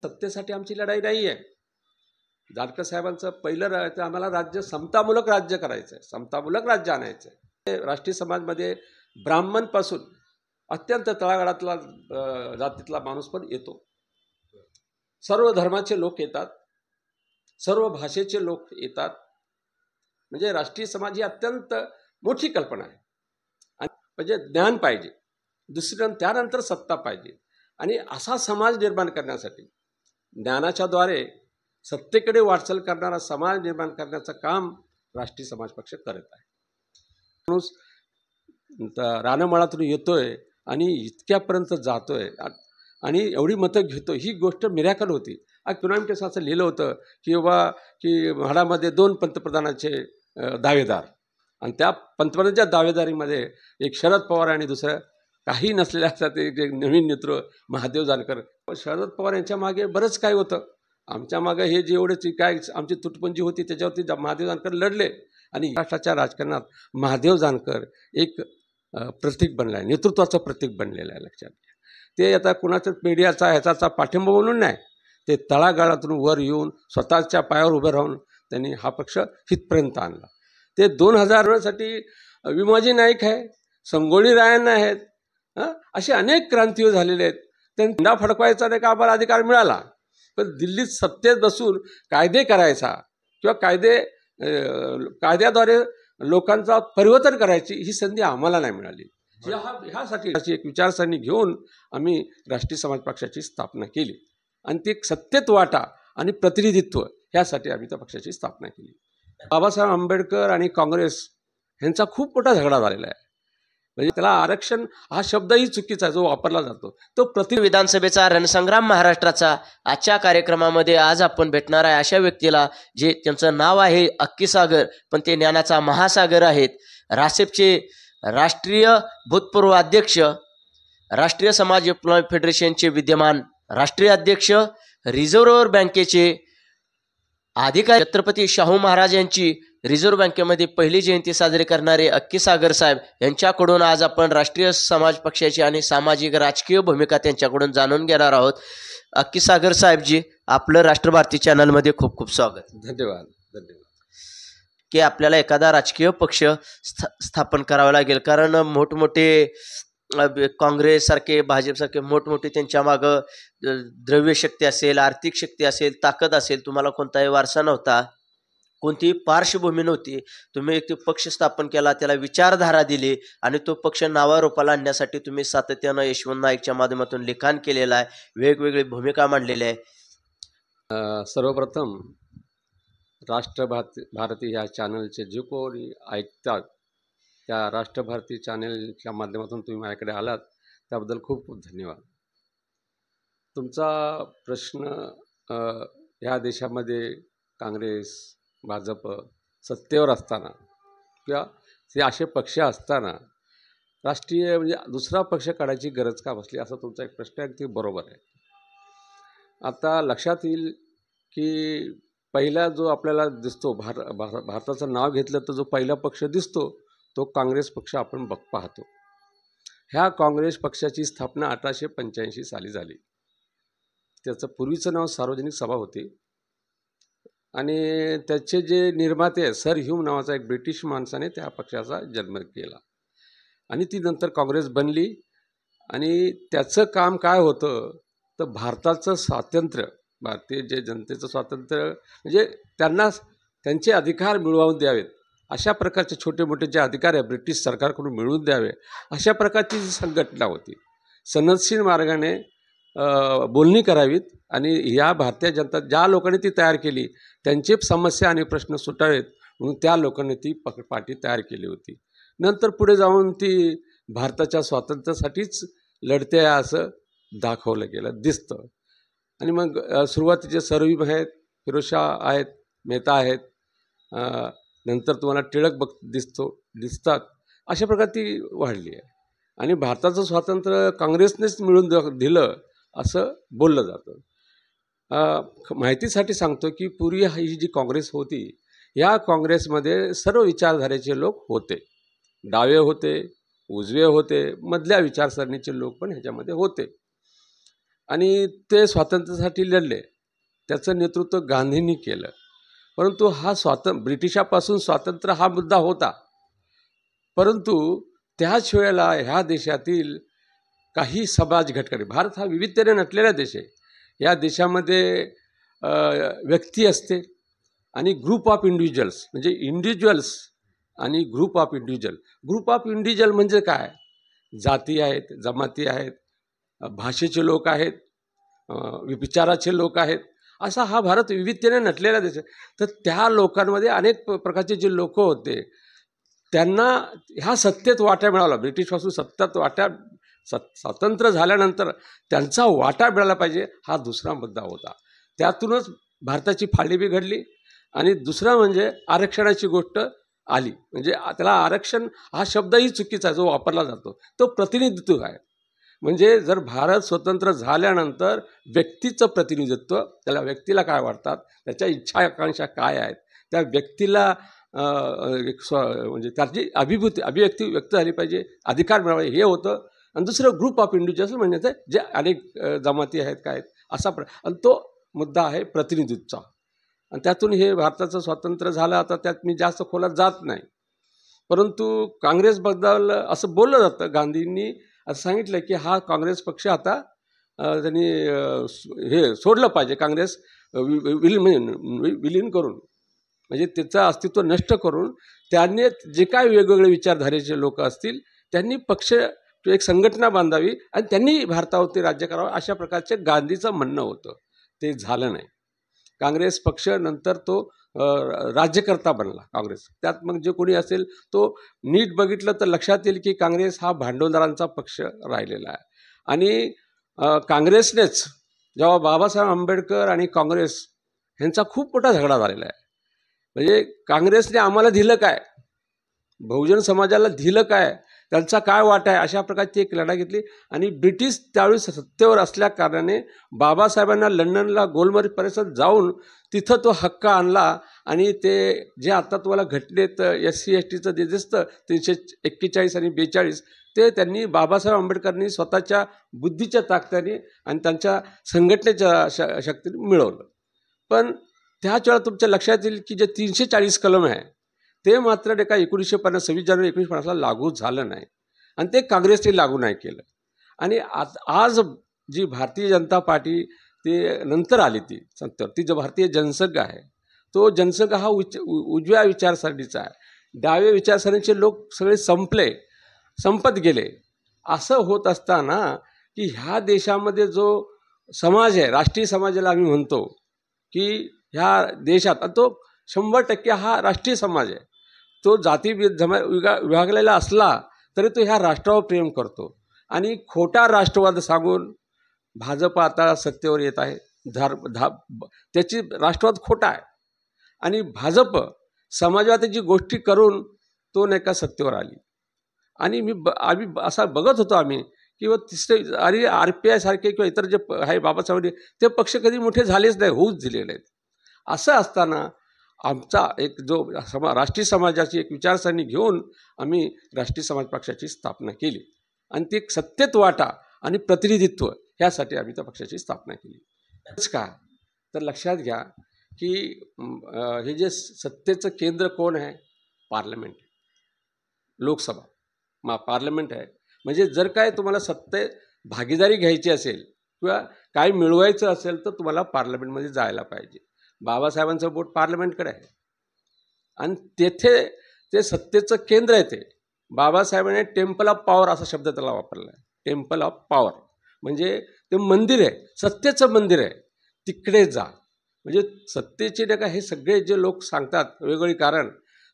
सत्तेसाठी आमची लढाई नाही आहे. जानकर साहेबांचं पहिलं आम्हाला राज्य समतामूलक राज्य करायचं आहे, समतामूलक राज्य आणायचं आहे. राष्ट्रीय समाजमध्ये ब्राह्मणपासून अत्यंत तळागाळातला जातीतला माणूस पण येतो. सर्व धर्माचे लोक येतात, सर्व भाषेचे लोक येतात. म्हणजे राष्ट्रीय समाज ही अत्यंत मोठी कल्पना आहे. आणि म्हणजे ज्ञान पाहिजे, त्यानंतर सत्ता पाहिजे. आणि असा समाज निर्माण करण्यासाठी ज्ञानाच्या द्वारे सत्तेकडे वाटचाल करणारा समाज निर्माण करण्याचं काम राष्ट्रीय समाज पक्ष करत आहे. माणूस रानमाळातून येतोय आणि इतक्यापर्यंत जातोय आणि एवढी मतं घेतो, ही गोष्ट मिरॅकल होती. इकॉनॉमिक्स असं लिहिलं होतं की म्हाडामध्ये 2 पंतप्रधानाचे दावेदार, आणि त्या पंतप्रधानांच्या दावेदारीमध्ये एक शरद पवार आणि दुसरं काही नसलेल्या असतात एक नवीन नेतृत्व महादेव जानकर. शरद पवार यांच्या मागे बरंच काय होतं. आमच्या मागे हे जेवढे काय आमची तुटपुंजी होती त्याच्यावरती महादेव जानकर लढले. आणि महाराष्ट्राच्या राजकारणात महादेव जानकर एक प्रतीक बनलं आहे, नेतृत्वाचं प्रतीक बनलेलं आहे. लक्षात घ्या. ते आता कुणाच्या मीडियाचा ह्याचा पाठिंबा म्हणून नाही, ते तळागाळातून वर येऊन स्वतःच्या पायावर उभं राहून त्यांनी हा पक्ष हितपर्यंत आणला. ते 2000 साठी विमाजी नाईक आहे, संगोळी रायण्ण आहेत, असे अनेक क्रांतीवीर झालेले आहेत. त्यांना फडकवायचा नाही का आम्हाला अधिकार मिळाला, पण दिल्लीत सत्तेत बसून कायदे करायचा किंवा कायद्याद्वारे लोकांचा परिवर्तन करायची ही संधी आम्हाला नाही मिळाली. ह्यासाठी एक विचारसरणी घेऊन आम्ही राष्ट्रीय समाज पक्षाची स्थापना केली आणि ती सत्तेत वाटा आणि प्रतिनिधित्व ह्यासाठी आम्ही त्या पक्षाची स्थापना केली. बाबासाहेब आंबेडकर आणि काँग्रेस ह्यांचा खूप मोठा झगडा झालेला आहे. म्हणजे त्याला आरक्षण हा शब्दही चुकीचा आहे जो वापरला जातो. तो विधानसभेचा रणसंग्राम महाराष्ट्राचा आजच्या कार्यक्रमामध्ये आज आपण भेटणार आहे अशा व्यक्तीला, जे त्यांचं नाव आहे अक्कीसागर, पण ते ज्ञानाचा महासागर आहेत. रासेपचे राष्ट्रीय भूतपूर्व अध्यक्ष, राष्ट्रीय समाज फेडरेशनचे विद्यमान राष्ट्रीय अध्यक्ष, रिझर्व्ह बँकेचे अधिकारी, छत्रपती शाहू महाराज यांची रिझर्व्ह बँकेमध्ये पहिली जयंती साजरी करणारे अक्कीसागर साहेब यांच्याकडून आज आपण राष्ट्रीय समाज पक्षाची आणि सामाजिक राजकीय भूमिका त्यांच्याकडून जाणून घेणार आहोत. अक्कीसागर साहेबजी, आपलं राष्ट्रभारती चॅनलमध्ये खूप खूप स्वागत. धन्यवाद. धन्यवाद. की आपल्याला एखादा राजकीय पक्ष स्थापन करावा लागेल, कारण मोठमोठे काँग्रेस सारखे, भाजपसारखे मोठमोठे त्यांच्या मागं द्रव्य शक्ती असेल, आर्थिक शक्ती असेल, ताकद असेल. तुम्हाला कोणताही वारसा नव्हता, कोणतीही पार्श्वभूमी नव्हती. तुम्ही एक पक्ष स्थापन केला, त्याला विचारधारा दिली आणि तो पक्ष नावारूपाला आणण्यासाठी तुम्ही सातत्यानं यशवंत नाईकच्या माध्यमातून लिखाण केलेलं आहे, वेगवेगळी भूमिका मांडलेली आहे. सर्वप्रथम राष्ट्रभारती ह्या चॅनलचे जे कोणी ऐकतात, त्या राष्ट्रभारती चॅनलच्या माध्यमातून तुम्ही माझ्याकडे आलात त्याबद्दल खूप खूप धन्यवाद. तुमचा प्रश्न ह्या देशामध्ये काँग्रेस, भाजप सत्तेवर असताना किंवा ते असे पक्ष असताना राष्ट्रीय म्हणजे दुसरा पक्ष काढायची गरज का बसली, असा तुमचा एक प्रश्न आहे. ते बरोबर आहे. आता लक्षात येईल की पहिला जो आपल्याला दिसतो, भारताचं नाव घेतलं तर जो पहिला पक्ष दिसतो तो काँग्रेस पक्ष आपण पाहतो. ह्या काँग्रेस पक्षाची स्थापना 1885 साली झाली. त्याचं पूर्वीचं नाव सार्वजनिक सभा होती आणि त्याचे जे निर्माते सर ह्यूम नावाचा एक ब्रिटिश माणसाने त्या पक्षाचा जन्म केला आणि ती नंतर काँग्रेस बनली. आणि त्याचं काम काय होतं तर भारताचं स्वातंत्र्य, भारतीय जे जनतेचं स्वातंत्र्य म्हणजे त्यांना त्यांचे अधिकार मिळवून द्यावेत, अशा प्रकारचे छोटे मोठे जे अधिकार आहे ब्रिटिश सरकारकडून मिळवून द्यावे, अशा प्रकारची जी संघटना होती. सनदशीर मार्गाने बोलणी करावीत आणि ह्या भारतीय जनता ज्या लोकांनी ती तयार केली त्यांची समस्या आणि प्रश्न सुटावेत म्हणून त्या लोकांनी ती पार्टी तयार केली होती. नंतर पुढे जाऊन ती भारताच्या स्वातंत्र्यासाठीच लढते असं दाखवलं गेलं दिसतं. आणि मग सुरुवातीचे सरवी आहेत, फिरोजशाह आहेत, मेहता आहेत, नंतर तुम्हाला टिळक दिसतात. अशा प्रकारे ती वाढली आहे आणि भारताचं स्वातंत्र्य काँग्रेसनेच मिळून दिलं असं बोललं जातं. माहितीसाठी सांगतो की पूर्वी ही जी काँग्रेस होती, या काँग्रेसमध्ये सर्व विचारधारेचे लोक होते. डावे होते, उजवे होते, मधल्या विचारसरणीचे लोक पण ह्याच्यामध्ये होते. आणि ते स्वातंत्र्यासाठी लढले. त्याचं नेतृत्व गांधींनी केलं. परंतु हा ब्रिटिशापासून स्वातंत्र्य हा मुद्दा होता, परंतु त्याच वेळेला ह्या देशातील काही समाज घटकांनी, भारत हा विविधतेने नटलेला देश आहे, या देशामध्ये व्यक्ती असते आणि ग्रुप ऑफ इंडिव्हिज्युअल्स, म्हणजे इंडिव्हिज्युअल्स आणि group of individual. Group of individual म्हणजे काय? जाती आहेत, जमाती आहेत, भाषेचे लोक आहेत, विचाराचे लोक आहेत, असा हा भारत विविधतेने नटलेला देश आहे. तर त्या लोकांमध्ये अनेक प्रकारचे जे लोक होते त्यांना ह्या सत्तेत वाटा मिळाला. ब्रिटिशपासून स्वातंत्र्य झाल्यानंतर त्यांचा वाटा मिळाला पाहिजे, हा दुसरा मुद्दा होता. त्यातूनच भारताची फाळणी बिघडली. आणि दुसरा म्हणजे आरक्षणाची गोष्ट आली. म्हणजे त्याला आरक्षण हा शब्दही चुकीचा आहे जो वापरला जातो, तो प्रतिनिधित्व आहे. म्हणजे जर भारत स्वतंत्र झाल्यानंतर व्यक्तीचं प्रतिनिधित्व, त्याला व्यक्तीला काय वाटतात, त्याच्या इच्छा आकांक्षा काय आहेत, त्या व्यक्तीला म्हणजे त्याची अभिव्यक्ती व्यक्त झाली पाहिजे, अधिकार मिळावे, हे होतं. आणि दुसरं ग्रुप ऑफ इंडिव्हिज्युअल्स म्हणजे जे अनेक जमाती आहेत काय आहेत असा आणि तो मुद्दा आहे प्रतिनिधित्वाचा. आणि त्यातून हे भारताचं स्वातंत्र्य झालं. आता त्यात मी जास्त खोलात जात नाही, परंतु काँग्रेसबद्दल असं बोललं जातं. गांधींनी असं सांगितलं की हा काँग्रेस पक्ष आता त्यांनी हे सोडलं पाहिजे, काँग्रेस विलीन करून, म्हणजे त्याचं अस्तित्व नष्ट करून त्यांनी जे काय वेगवेगळे विचारधारेचे लोक असतील त्यांनी पक्ष एक संघटना बांधावी आणि त्यांनी भारतावरती राज्य करावं, अशा प्रकारचे गांधीचं म्हणणं होतं. ते झालं नाही. काँग्रेस पक्ष नंतर तो राज्यकर्ता बनला काँग्रेस. त्यात मग जे कोणी असेल तो नीट बघितलं तर लक्षात येईल की काँग्रेस हा भांडवलदारांचा पक्ष राहिलेला आहे. आणि काँग्रेसनेच जेव्हा बाबासाहेब आंबेडकर आणि काँग्रेस ह्यांचा खूप मोठा झगडा झालेला आहे. म्हणजे काँग्रेसने आम्हाला दिलं काय, बहुजन समाजाला दिलं काय, त्यांचा काय वाटा आहे, अशा प्रकारची एक लढा घेतली. आणि ब्रिटिश त्यावेळी सत्तेवर असल्या कारणाने बाबासाहेबांना लंडनला गोलमेज परिषद जाऊन तिथं तो हक्क आणला. आणि ते जे आता तुम्हाला घटनेत SC STचं जे दिसतं 341 आणि 42, ते त्यांनी बाबासाहेब आंबेडकरांनी स्वतःच्या बुद्धीच्या ताकदीने आणि त्यांच्या संघटनेच्या शक्तीने मिळवलं. पण त्याच वेळा तुमच्या लक्षात येईल की जे 340 कलम आहे ते मात्र एका 26 जानेवारी 1950ला लागू झालं नाही आणि ते काँग्रेसने लागू नाही केलं. आणि आज जी भारतीय जनता पार्टी ते नंतर आली ती सत्तेवर, ती जो भारतीय जनसंघ आहे, तो जनसंघ हा उजव्या विचारसरणीचा आहे. डाव्या विचारसरणीचे लोक सगळे संपत गेले. असं होत असताना की ह्या देशामध्ये जो समाज आहे, राष्ट्रीय समाजाला आम्ही म्हणतो की ह्या देशात, तो 100% हा राष्ट्रीय समाज आहे. तो जाती विभागलेला असला तरी तो ह्या राष्ट्रावर प्रेम करतो. आणि खोटा राष्ट्रवाद सांगून भाजप आता सत्तेवर येत आहे. त्याची राष्ट्रवाद खोटा आहे. आणि भाजप समाजवादाची गोष्टी करून तो नाही का सत्तेवर आली. आणि आम्ही असं बघत होतो आम्ही किंवा तिसरे आणि RPI सारखे किंवा इतर जे आहे बाबासाहेब ते पक्ष कधी मोठे झालेच नाही, होऊच दिलेले आहेत. असं असताना आमचा एक जो राष्ट्रीय समाजाची एक विचारसरणी घेऊन आम्ही राष्ट्रीय समाज पक्षाची स्थापना केली. आणि ती सत्तेत वाटा आणि प्रतिनिधित्व ह्यासाठी आम्ही त्या पक्षाची स्थापना केली. का तर लक्षात घ्या की हे जे सत्तेचं केंद्र कोण आहे, पार्लमेंट, लोकसभा पार्लमेंट आहे. म्हणजे जर काय तुम्हाला सत्तेत भागीदारी घ्यायची असेल किंवा काय मिळवायचं असेल तर तुम्हाला पार्लमेंटमध्ये जायला पाहिजे. बाबासाहेबांचं बोट पार्लमेंटकडे आहे आणि तेथे ते सत्तेचं केंद्र आहे. ते बाबासाहेबांनी टेम्पल ऑफ पॉवर असा शब्द त्याला वापरला आहे. टेम्पल ऑफ पॉवर म्हणजे ते मंदिर आहे, सत्तेचं मंदिर आहे, तिकडे जा. म्हणजे सत्तेचे नाही का हे सगळे जे लोक सांगतात वेगवेगळी कारण,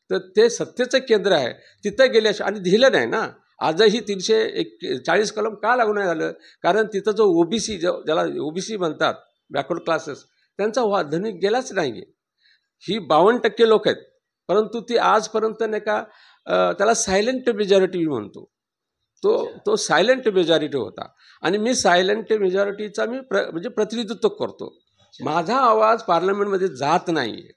तर ते सत्तेचं केंद्र आहे. तिथं गेले आणि दिलं नाही ना. आजही 340 कलम का लागू नाही झालं, कारण तिथं जो OBC ज्याला OBC म्हणतात, बॅकवर्ड क्लासेस, त्यांचा धनी गेलाच नाही. ही 52% लोक आहेत, परंतु ती आजपर्यंत नाही का त्याला सायलेंट मेजॉरिटी म्हणतो. तो सायलेंट मेजॉरिटी होता. आणि मी सायलेंट मेजॉरिटीचा म्हणजे प्रतिनिधित्व करतो. माझा आवाज पार्लमेंटमध्ये जात नाही.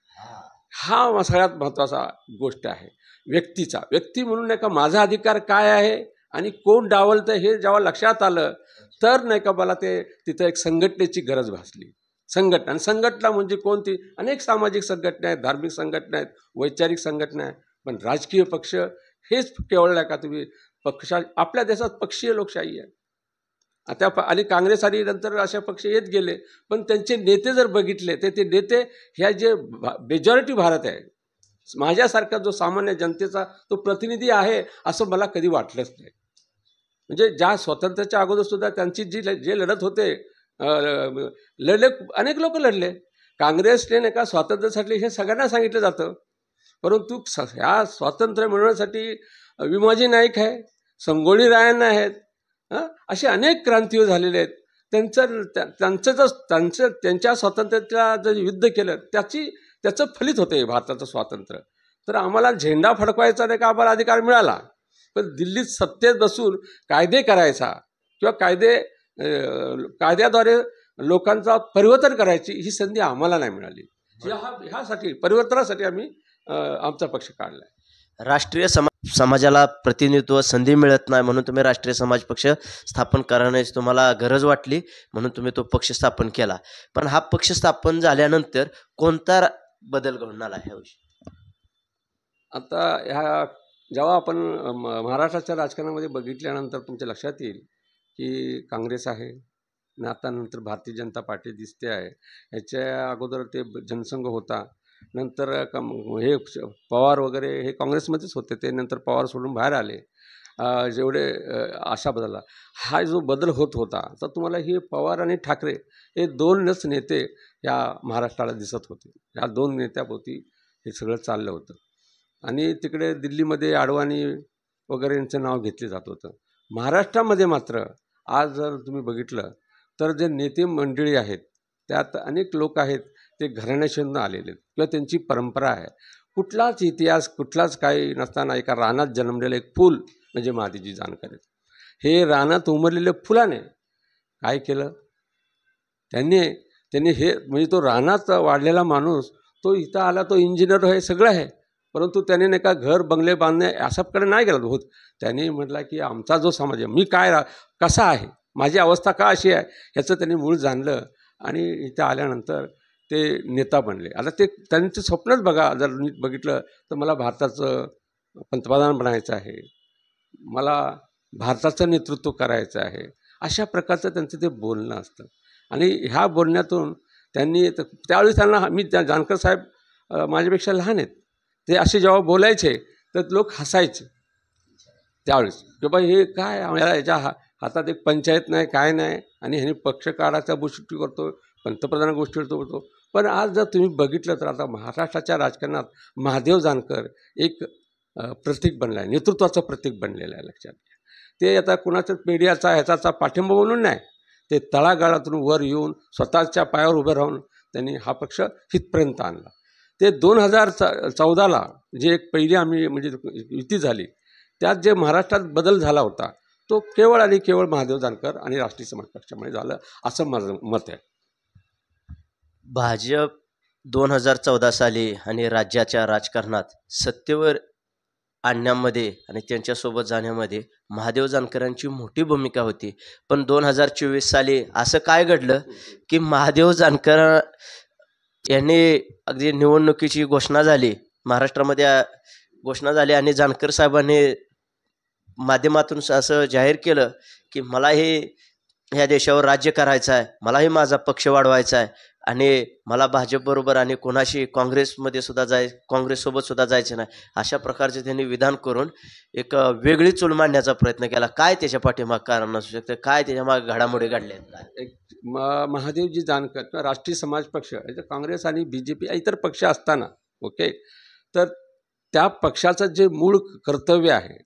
हा सगळ्यात महत्त्वाचा गोष्ट आहे व्यक्ती म्हणून नाही का माझा अधिकार काय आहे आणि कोण डावलतं हे जेव्हा लक्षात आलं तर नाही का मला ते तिथं एक संघटनेची गरज भासली. संघटना, आणि संघटना म्हणजे कोणती, अनेक सामाजिक संघटना आहेत, धार्मिक संघटना आहेत, वैचारिक संघटना आहेत, पण राजकीय पक्ष हेच केवळ नाही का तुम्ही पक्षा, आपल्या देशात पक्षीय लोकशाही आहे आता. आणि काँग्रेस आणि नंतर अशा पक्ष येत गेले, पण त्यांचे नेते जर बघितले तर ते नेते ह्या जे मेजॉरिटी भारत आहे, माझ्यासारखा जो सामान्य जनतेचा तो प्रतिनिधी आहे असं मला कधी वाटलंच नाही. म्हणजे ज्या स्वातंत्र्याच्या अगोदर सुद्धा त्यांची जे लढत होते, लढले, अनेक लोक लढले. काँग्रेसने नाही का स्वातंत्र्यासाठी हे सगळ्यांना सांगितलं जातं, परंतु ह्या स्वातंत्र्य मिळवण्यासाठी विमाजी नाईक आहे, संगोळी रायण्ण आहेत, असे अनेक क्रांतीय झालेले आहेत. त्यांच्या स्वातंत्र्याच्या जर युद्ध केलं त्याचं फलित होते भारताचं स्वातंत्र्य. तर आम्हाला झेंडा फडकवायचा नाही का आम्हाला अधिकार मिळाला, पण दिल्लीत सत्तेत बसून कायदे करायचा किंवा कायद्याद्वारे लोकांचा परिवर्तन करायची ही संधी आम्हाला नाही मिळाली. ह्यासाठी परिवर्तनासाठी आम्ही आमचा पक्ष काढला. राष्ट्रीय समाजाला प्रतिनिधित्व संधी मिळत नाही म्हणून तुम्ही राष्ट्रीय समाज पक्ष स्थापन करण्याची तुम्हाला गरज वाटली म्हणून तुम्ही तो पक्ष स्थापन केला. पण हा पक्ष स्थापन झाल्यानंतर कोणता बदल घडून आला ह्याविषयी? आता ह्या जेव्हा आपण महाराष्ट्राच्या राजकारणामध्ये बघितल्यानंतर तुमच्या लक्षात येईल की काँग्रेस आहे, आता नंतर भारतीय जनता पार्टी दिसते आहे. ह्याच्या अगोदर ते जनसंघ होता, नंतर हे पवार वगैरे हे काँग्रेसमध्येच होते, ते नंतर पवार सोडून बाहेर आले. जेवढे असा बदलला, हा जो बदल होत होता तर तुम्हाला हे पवार आणि ठाकरे हे दोनच नेते या महाराष्ट्राला दिसत होते. या दोन नेत्याभोवती हे सगळं चाललं होतं. आणि तिकडे दिल्लीमध्ये अडवाणी वगैरे यांचं नाव घेतलं जात होतं. महाराष्ट्रामध्ये मात्र आज जर तुम्ही बघितलं तर जे नेते मंडळी आहेत त्यात अनेक लोक आहेत ते घराण्याशी आलेले आहेत किंवा त्यांची परंपरा आहे. कुठलाच इतिहास कुठलाच काही नसताना एका रानात जन्मलेलं एक फूल म्हणजे महादेवजी जानकर आहेत. हे रानात उमरलेल्या फुलाने काय केलं, त्यांनी हे म्हणजे तो रानात वाढलेला माणूस तो इथं आला, तो इंजिनियर हे सगळं आहे, परंतु त्याने नाही का घर बंगले बांधणे अशाकडे नाही गेला होत. त्यांनी म्हटलं की आमचा जो समाज आहे, मी काय कसा आहे, माझी अवस्था का अशी आहे ह्याचं त्यांनी मूळ जाणलं आणि इथं आल्यानंतर ते नेता बनले. आता ते त्यांचं स्वप्नच बघा, जर नीट बघितलं तर मला भारताचं पंतप्रधान बनायचं आहे, मला भारताचं नेतृत्व करायचं आहे, अशा प्रकारचं त्यांचं ते बोलणं असतं. आणि ह्या बोलण्यातून त्यांनी त्यावेळी त्यांना मी जानकर साहेब माझ्यापेक्षा लहान आहेत, ते असे जेव्हा बोलायचे तर लोक हसायचे त्यावेळेस की बाबा हे काय याच्या हातात एक पंचायत नाही काय नाही आणि ह्याने पक्ष काढायचा गोष्टी करतो, पंतप्रधान गोष्टी करतो. पण आज जर तुम्ही बघितलं तर आता महाराष्ट्राच्या राजकारणात महादेव जानकर एक प्रतीक बनलं आहे, नेतृत्वाचं प्रतीक बनलेलं आहे. लक्षात घ्या, ते आता कुणाचं मीडियाचा ह्याचा पाठिंबा म्हणून नाही, ते तळागाळातून वर येऊन स्वतःच्या पायावर उभं राहून त्यांनी हा पक्ष इथपर्यंत आणला. ते 2014ला जे एक पहिली आम्ही म्हणजे युती झाली त्यात जे महाराष्ट्रात बदल झाला होता तो केवळ आणि केवळ महादेव जानकर आणि राष्ट्रीय समाज पक्षामुळे झालं असं माझं मत आहे. भाजप 2014 साली आणि राज्याच्या राजकारणात सत्तेवर आणण्यामध्ये आणि त्यांच्यासोबत जाण्यामध्ये महादेव जानकरांची मोठी भूमिका होती. पण 2024 साली असं काय घडलं की महादेव जानकर यांनी अगदी निवडणुकीची घोषणा झाली, महाराष्ट्रामध्ये घोषणा झाली आणि जानकर साहेबांनी माध्यमातून असं जाहीर केलं की मला ह्या देशावर राज्य करायचं आहे, मलाही माझा पक्ष वाढवायचा आहे आणि मला भाजपबरोबर आणि कोणाशी काँग्रेससोबत सुद्धा जायचं नाही, अशा प्रकारचे त्यांनी विधान करून एक वेगळी चूल मांडण्याचा प्रयत्न केला. काय त्याच्या पाठीमाग कारण असू शकतं, काय त्याच्या मागे घडामोडी घडल्या आहेत? एक महादेवजी जानकर किंवा राष्ट्रीय समाज पक्ष काँग्रेस आणि BJP इतर पक्ष असताना ओके, तर त्या पक्षाचं जे मूळ कर्तव्य आहे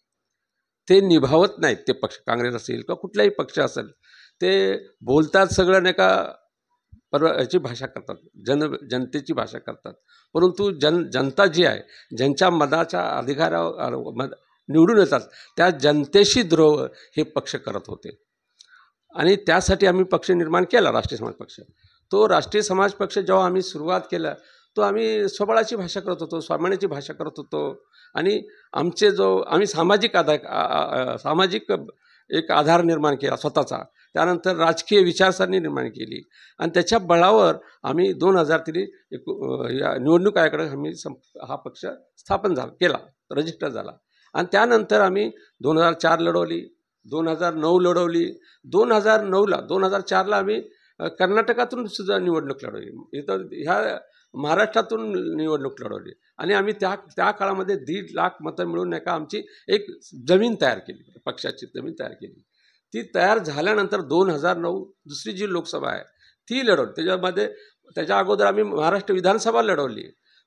ते निभावत नाहीत. ते पक्ष काँग्रेस असेल किंवा कुठलाही पक्ष असेल, ते बोलतात सगळं नाही का याची भाषा करतात, जनतेची भाषा करतात, परंतु जनता जी आहे, ज्यांच्या मताच्या अधिकारावर निवडून येतात त्या जनतेशी द्रोह हे पक्ष करत होते. आणि त्यासाठी आम्ही पक्ष निर्माण केला राष्ट्रीय समाज पक्ष. तो राष्ट्रीय समाज पक्ष जेव्हा आम्ही सुरुवात केला तो आम्ही स्वबळाची भाषा करत होतो, स्वाभिमानाची भाषा करत होतो. आणि आमचे आम्ही सामाजिक एक आधार निर्माण केला स्वतःचा. त्यानंतर राजकीय विचारसरणी निर्माण केली आणि त्याच्या बळावर आम्ही 2003 या निवडणूक आयोगाकडे आम्ही हा पक्ष स्थापन केला, रजिस्टर झाला. आणि त्यानंतर आम्ही 2004 लढवली, 2009 लढवली. 2004ला आम्ही कर्नाटकातून सुद्धा निवडणूक लढवली, इथं ह्या महाराष्ट्रातून निवडणूक लढवली. आणि आम्ही त्या काळामध्ये 1.5 लाख मतं मिळून आमची एक जमीन तयार केली, पक्षाची जमीन तयार केली. ती तयार झाल्यानंतर 2009 दुसरी जी लोकसभा आहे ती लढवली. त्याच्या अगोदर आम्ही महाराष्ट्र विधानसभा लढवली.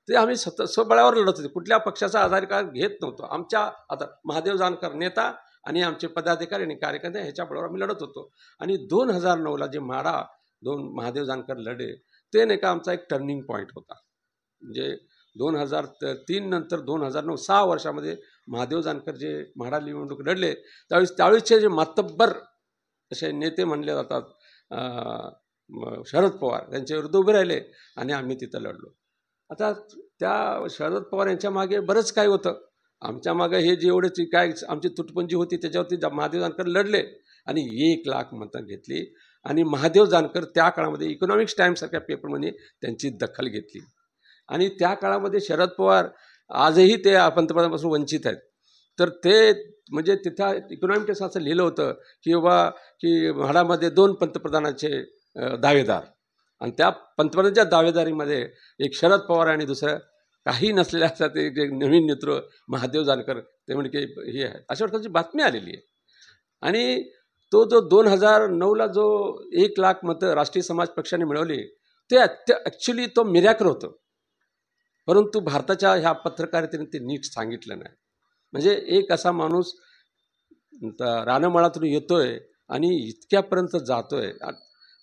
ते आम्ही स्वबळावर लढत होते, कुठल्या पक्षाचा आधार कार्ड घेत नव्हतो. आमच्या आता महादेव जानकर नेता आणि आमचे पदाधिकारी आणि कार्यकर्ते ह्याच्या बळावर आम्ही लढत होतो. आणि 2009ला जे महादेव जानकर लढे ते आमचा एक टर्निंग पॉईंट होता. म्हणजे 2003 नंतर 2009 6 वर्षामध्ये महादेव जानकर जे म्हाडा निवडणूक लढले त्यावेळेसचे जे मातब्बर असे नेते म्हणले जातात, शरद पवार, त्यांच्या विरुद्ध उभे राहिले आणि आम्ही तिथं लढलो. आता त्या शरद पवार यांच्या मागे बरंच काय होतं. आमच्या मागे हे जेवढे काय आमची तुटपुंजी होती त्याच्यावरती महादेव जानकर लढले आणि 1 लाख मतं घेतली. आणि महादेव जानकर त्या काळामध्ये इकॉनॉमिक्स टाइम्ससारख्या पेपरमध्ये त्यांची दखल घेतली. आणि त्या काळामध्ये शरद पवार आजही ते पंतप्रधानापासून वंचित आहेत. तर ते म्हणजे तिथं इकॉनॉमिक टाइम्स असं लिहिलं होतं की म्हाडामध्ये 2 पंतप्रधानाचे दावेदार, आणि त्या पंतप्रधानांच्या दावेदारीमध्ये एक शरद पवार आणि दुसरं काही नसलेल्या ते जे नवीन नेतृत्व महादेव जानकर ते म्हणजे हे आहे, अशा प्रकारची बातमी आलेली आहे. आणि तो जो 2009ला जो 1 लाख मतं राष्ट्रीय समाज पक्षाने मिळवली ते ॲक्च्युली तो मिरॅकल होतं. परंतु भारताच्या ह्या पत्रकारितेने ते नीट सांगितलं नाही. म्हणजे एक असा माणूस रानमाळातून येतोय आणि इतक्यापर्यंत जातोय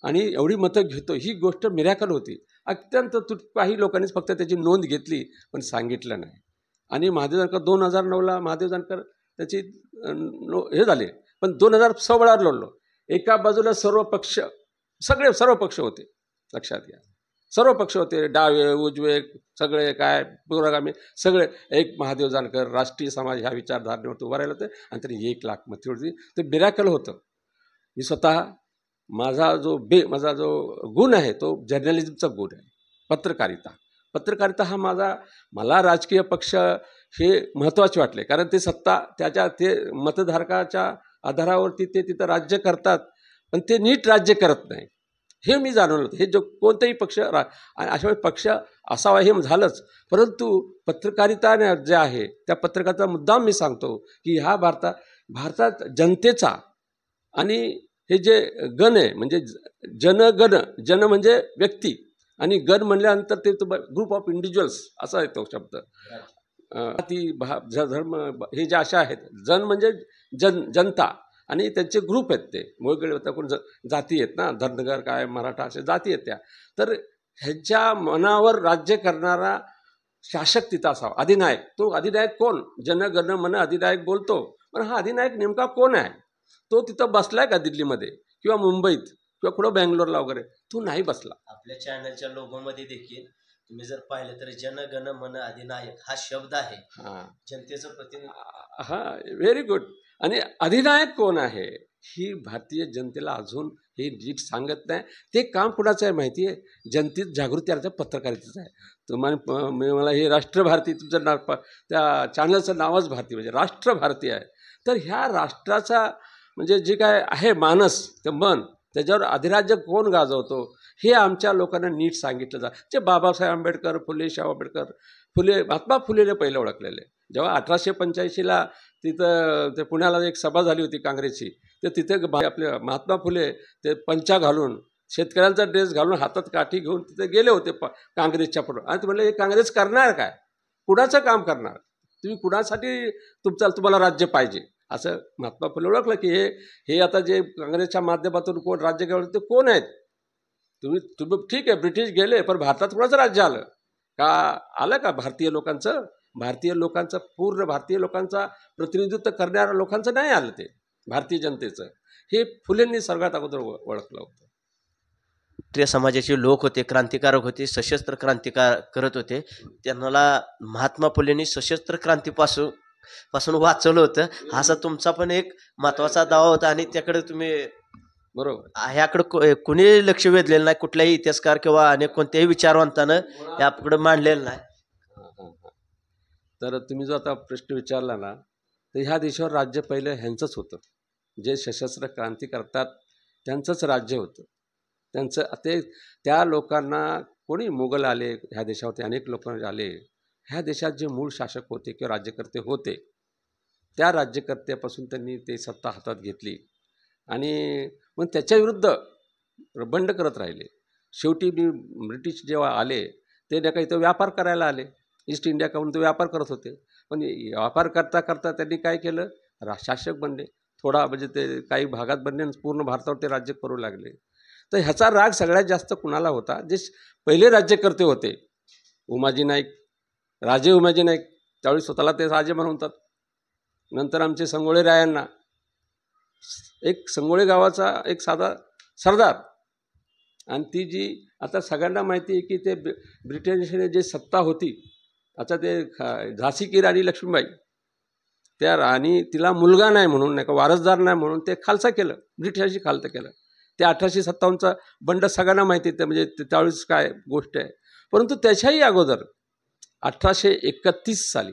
आणि एवढी मतं घेतो, ही गोष्ट मिरॅकल होती. अत्यंत काही लोकांनीच फक्त त्याची नोंद घेतली पण सांगितलं नाही. आणि महादेव जानकर 2009ला महादेव जानकर त्याची हे झाले. पण 2016 लढलो. एका बाजूला सर्व पक्ष होते, लक्षात घ्या, सर्व पक्ष होते, डावे उजवे सगळे काय पुरोगामी सगळे. एक महादेव जानकर राष्ट्रीय समाज ह्या विचारधारणेवरती उभा राहिला होते आणि त्यांनी 1 लाख मतं होती. ते मिरॅकल होतं. मी स्वतः माझा जो गुण आहे तो जर्नलिझमचा गुण आहे, पत्रकारिता हा मला राजकीय पक्ष हे महत्त्वाचे वाटले. कारण ते ते मतधारकाच्या आधारावरती ते तिथं राज्य करतात, पण ते नीट राज्य करत नाही हे मी जाणवलं होतं. हे जो कोणताही पक्ष अशा वेळी पक्ष असावा हे झालंच, परंतु पत्रकारिता जे आहे त्या पत्रकारिता मुद्दाम मी सांगतो की ह्या भारतात जनतेचा आणि हे जे गण आहे म्हणजे जन म्हणजे व्यक्ती आणि गण म्हणल्यानंतर ते ग्रुप ऑफ इंडिव्हिज्युअल्स असा आहे तो शब्द. धर्म हे जे अशा आहेत, जन म्हणजे जनता आणि त्यांचे ग्रुप आहेत, ते वेगवेगळे कोण जाती आहेत ना, धनगर काय मराठा असे जाती आहेत त्या. तर ह्यांच्या मनावर राज्य करणारा शासक तिथं असावा, अधिनायक. तो अधिनायक कोण? जनगण मन अधिनायक बोलतो, पण हा अधिनायक नेमका कोण आहे? तो तिथं बसलाय का दिल्लीमध्ये किंवा मुंबईत किंवा कुठं बँगलोरला वगैरे? तो नाही बसला. आपल्या चॅनलच्या लोगोमध्ये देखील तुम्ही जर पाहिलं तर जनगण मन अधिनायक हा शब्द आहे, जनतेचं प्रतिनिधित्व. हा, व्हेरी गुड. आणि अधिनायक कोण आहे ही भारतीय जनतेला अजून हे नीट सांगत नाही. ते काम कुणाचं आहे माहिती आहे? जनतेत जागृती आणायचं पत्रकारितेचं आहे. तुम्हाला मला हे राष्ट्रभारती तुमचं नाव, त्या चॅनलचं नावच भारती म्हणजे राष्ट्रभारती आहे. तर ह्या राष्ट्राचा म्हणजे जे काय आहे मानस, ते मन, त्याच्यावर अधिराज्य कोण गाजवतो हे आमच्या लोकांना नीट सांगितलं जातं. जे बाबासाहेब आंबेडकर, शाहू आंबेडकर, महात्मा फुलेने पहिलं ओळखलेले. जेव्हा 1885ला तिथं ते पुण्याला एक सभा झाली होती काँग्रेसची, तर तिथे आपले महात्मा फुले ते पंचा घालून शेतकऱ्यांचा ड्रेस घालून हातात काठी घेऊन तिथे गेले होते काँग्रेसच्या पुढे. आणि ते म्हणले, हे काँग्रेस करणार काय? कुणाचं काम करणार? तुम्ही कुणासाठी तुम्हाला राज्य पाहिजे? असं महात्मा फुले ओळखलं की हे आता जे काँग्रेसच्या माध्यमातून कोण राज्य घेऊन ते कोण आहेत? तुम्ही ठीक आहे, ब्रिटिश गेले, पण भारतात कुणाचं राज्य आलं का? आलं का भारतीय लोकांचं? पूर्ण भारतीय लोकांचा प्रतिनिधित्व करणाऱ्या लोकांचं नाही आलं ते, भारतीय जनतेचं. हे फुलेंनी सर्वात अगोदर ओळखलं होतं. क्षत्रिय समाजाचे लोक होते, क्रांतिकारक होते, सशस्त्र क्रांतिकार करत होते. त्यांना महात्मा फुलेंनी सशस्त्र क्रांतीपासून वाचवलं होतं. असा तुमचा पण एक महत्वाचा दावा होता आणि त्याकडे तुम्ही बरोबर ह्याकडे कुणी लक्ष वेधलेलं नाही, कुठलाही इतिहासकार किंवा अनेक कोणत्याही विचारवंतानं याकडे मांडलेलं नाही. हां हां हां. तर तुम्ही जो आता प्रश्न विचारला ना, तर ह्या देशावर राज्य पहिलं ह्यांचंच होतं. जे सशस्त्र क्रांती करतात त्यांचंच राज्य होतं. त्यांचं ते त्या लोकांना कोणी मुघल आले ह्या देशावरती, अनेक लोक आले. ह्या देशात जे मूळ शासक होते किंवा राज्यकर्ते होते, त्या राज्यकर्त्यापासून त्यांनी ते सत्ता हातात घेतली आणि मग त्याच्याविरुद्ध बंड करत राहिले. शेवटी ब्रिटिश जेव्हा आले ते नाही का इथं व्यापार करायला आले. ईस्ट इंडिया कंपनी व्यापार करत होते, पण व्यापार करता करता त्यांनी काय केलं, शासक बनले. थोडा म्हणजे ते काही भागात बनले आणि पूर्ण भारतावर ते राज्य करू लागले. तर ह्याचा राग सगळ्यात जास्त कुणाला होता, जे पहिले राज्यकर्ते होते. उमाजी नाईक, राजे उमाजी नाईक, त्यावेळी स्वतःला ते राजे म्हणतात. नंतर आमचे संगोळे रायांना, एक संगोळे गावाचा एक साधा सरदार, आणि ती जी आता सगळ्यांना माहिती आहे की ते ब्रिटिशांनी जे सत्ता होती, आता ते झाशी की राणी लक्ष्मीबाई, त्या राणी तिला मुलगा नाही म्हणून, नाही का वारसदार नाही म्हणून ते खालसा केलं, ब्रिटिशांशी खालतं केलं. ते 1857चा बंड सगळ्यांना माहिती आहे, म्हणजे त्यावेळेस काय गोष्ट आहे. परंतु त्याच्याही अगोदर 1831 साली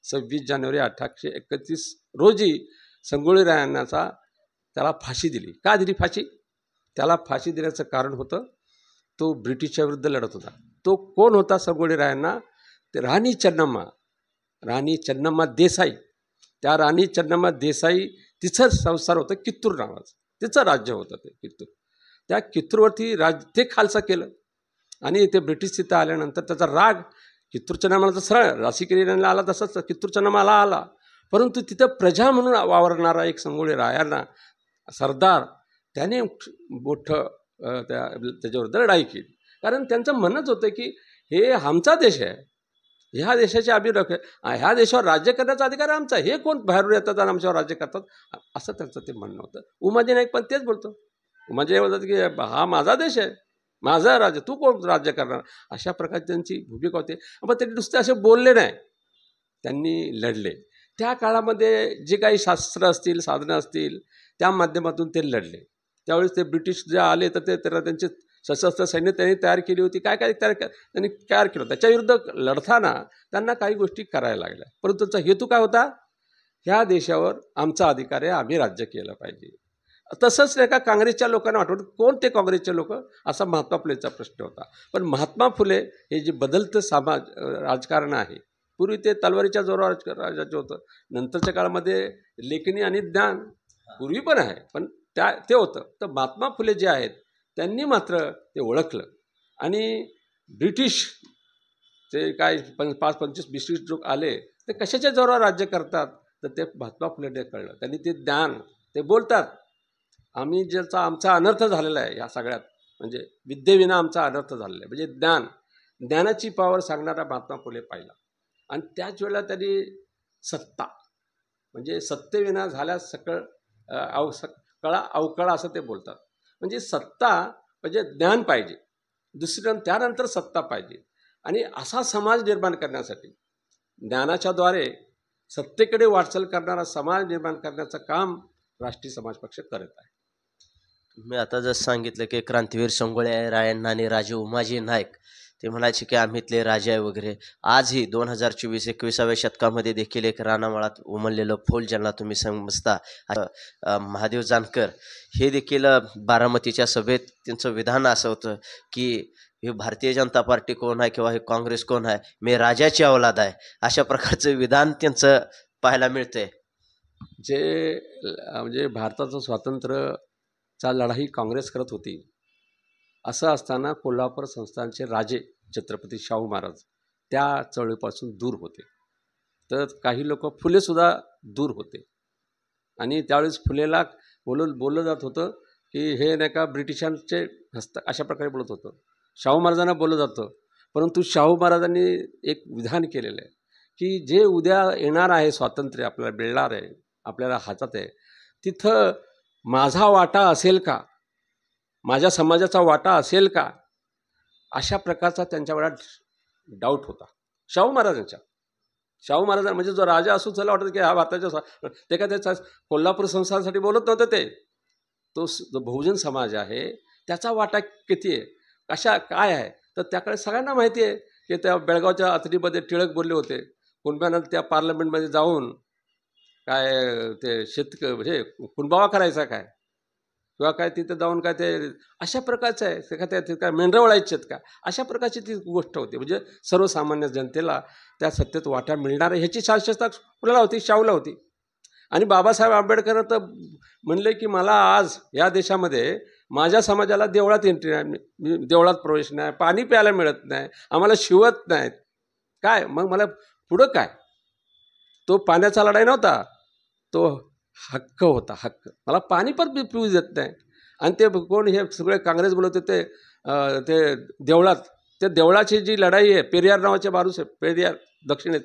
26 जानेवारी 1831 रोजी संगोळी रायांनाचा त्याला फाशी दिली. का दिली फाशी? त्याला फाशी देण्याचं कारण होतं, तो ब्रिटिशच्या विरुद्ध लढत होता. तो कोण होता संगोळी रायांना? ते राणी चन्नम्मा देसाई. त्या राणी चन्नम्मा देसाई, तिचं संस्थान होतं कित्तूर नावाचं, तिचं राज्य होतं ते कित्तूर. त्या कित्तूरवरती ते खालसा केलं आणि ते ब्रिटिश तिथं आल्यानंतर त्याचा राग कित्तूरच्या नामाला सरळ रासीकिरीला आला, तसंच कित्तूरच्या नामाला आला. परंतु तिथं प्रजा म्हणून वावरणारा एक संगोळी रायांना सरदार, त्याने मोठं त्याच्यावर लढाई केली. कारण त्यांचं म्हणणंच होतं की हे आमचा देश आहे, ह्या देशाचे आम्ही ह्या देशावर राज्य करण्याचा अधिकार आमचा, हे कोण बाहेरून येतात आणि आमच्यावर राज्य करतात, असं त्यांचं ते म्हणणं होतं. उमाजी नाईक पण तेच बोलतो. उमाजी नाईक बोलतात की हा माझा देश आहे, माझा राज्य, तू कोण राज्य करणार, अशा प्रकारची त्यांची भूमिका होती. पण ते नुसते असे बोलले नाही, त्यांनी लढले. त्या काळामध्ये जे काही शास्त्र असतील, साधनं असतील, त्या माध्यमातून ते लढले. त्यावेळेस ते ब्रिटिश जे आले तर ते त्यांचे सशस्त्र सैन्य त्यांनी तयार केली होती. काय काय त्यांनी तयार केलं, त्याच्याविरुद्ध लढताना त्यांना काही गोष्टी करायला लागल्या. परंतु त्यांचा हेतू काय होता? ह्या देशावर आमचा अधिकार आहे, आम्ही राज्य केलं पाहिजे. तसंच नाही का काँग्रेसच्या लोकांना वाटतं, कोण ते काँग्रेसचे लोक, असा महात्मा फुलेचा प्रश्न होता. पण महात्मा फुले हे जे बदलतं राजकारण आहे, पूर्वी ते तलवारीच्या जोरावर राजाचं होतं, नंतरच्या काळामध्ये लेखणी आणि ज्ञान पूर्वी पण आहे, पण ते होतं. तर महात्मा फुले जे आहेत त्यांनी मात्र ते ओळखलं आणि ब्रिटिश ते काय 25 ब्रिटिश लोक आले ते कशाच्या जोरावर राज्य करतात, तर ते महात्मा फुलेने कळलं. त्यांनी ते ज्ञान, ते बोलतात आम्ही आमचा अनर्थ झालेला आहे या सगळ्यात, म्हणजे विद्येविना आमचा अनर्थ झालेला आहे, म्हणजे ज्ञानाची पावर सांगणारा महात्मा फुले पाहिला. आणि त्याच वेळेला त्यांनी सत्ता, म्हणजे सत्तेविना झाल्यास कळा अवकळा असं ते बोलतात. म्हणजे सत्ता म्हणजे ज्ञान पाहिजे, त्यानंतर सत्ता पाहिजे. आणि असा समाज निर्माण करण्यासाठी ज्ञानाच्याद्वारे सत्तेकडे वाटचाल करणारा समाज निर्माण करण्याचं काम राष्ट्रीय समाज पक्ष करत आहे. तुम्ही आता जसं सांगितलं की क्रांतीवीर संगोळे रायांना आणि राजे उमाजी नाईक ते म्हणायचे की आम्ही इथले राजे आहे वगैरे. आजही 2024-21व्या शतकामध्ये देखील एक रानामाळात उमललेलं फूल ज्यांना तुम्ही समजता, महादेव जानकर हे देखील बारामतीच्या सभेत त्यांचं विधान असं होतं की हे भारतीय जनता पार्टी कोण आहे किंवा हे काँग्रेस कोण आहे, मी राजाची औलाद आहे, अशा प्रकारचं विधान त्यांचं पाहायला मिळतंय. म्हणजे भारताचं स्वातंत्र्याचा लढाई काँग्रेस करत होती, असं असताना कोल्हापूर संस्थानचे राजे छत्रपती शाहू महाराज त्या चळवळीपासून दूर होते. तर काही लोक फुलेसुद्धा दूर होते आणि त्यावेळेस फुलेला बोललं जात होतं की हे नाही का ब्रिटिशांचे अशा प्रकारे बोलत होतं. शाहू महाराजांना बोललं जातं, परंतु शाहू महाराजांनी एक विधान केलेलं आहे की जे उद्या येणार आहे स्वातंत्र्य आपल्याला मिळणार आहे, आपल्याला हातात आहे, तिथं माझा वाटा असेल का, माझ्या समाजाचा वाटा असेल का, अशा प्रकारचा त्यांच्या वेळात डाऊट होता शाहू महाराजांच्या. शाहू महाराज म्हणजे जो राजा असू त्याला वाटतं की हा भारताच्या ते काय त्याचा कोल्हापूर संस्थानासाठी बोलत नव्हतं ते. तो जो बहुजन समाज आहे त्याचा वाटा किती आहे, काय आहे, तर त्याकडे सगळ्यांना माहिती आहे की त्या बेळगावच्या अतडीमध्ये टिळक बोलले होते. कुणब्यानं त्या पार्लमेंटमध्ये जाऊन काय ते म्हणजे कुणबावा करायचा काय, किंवा काय तिथं जाऊन काय ते अशा प्रकारचं आहे, ते काय ते काय मेंढरं वळायचे आहेत का, अशा प्रकारची ती गोष्ट होती. म्हणजे सर्वसामान्य जनतेला त्या सत्तेत वाटा मिळणार ह्याची शाश्वतता कुणाला होती, शाहूला होती. आणि बाबासाहेब आंबेडकर तर म्हणले की मला आज या देशामध्ये माझ्या समाजाला देवळात एंट्री नाही, मी देवळात प्रवेश नाही, पाणी प्यायला मिळत नाही, आम्हाला शिवत नाहीत, काय मग मला पुढं काय. तो पाण्याचा लढाई नव्हता, तो हक्क होता, हक्क. मला पाणी पण पिऊ देत नाही. आणि ते कोण हे सगळे काँग्रेस बोलत होते ते देवळात, त्या देवळाची जी लढाई आहे, पेरियार नावाचे माणूस आहे, पेरियार दक्षिणेत,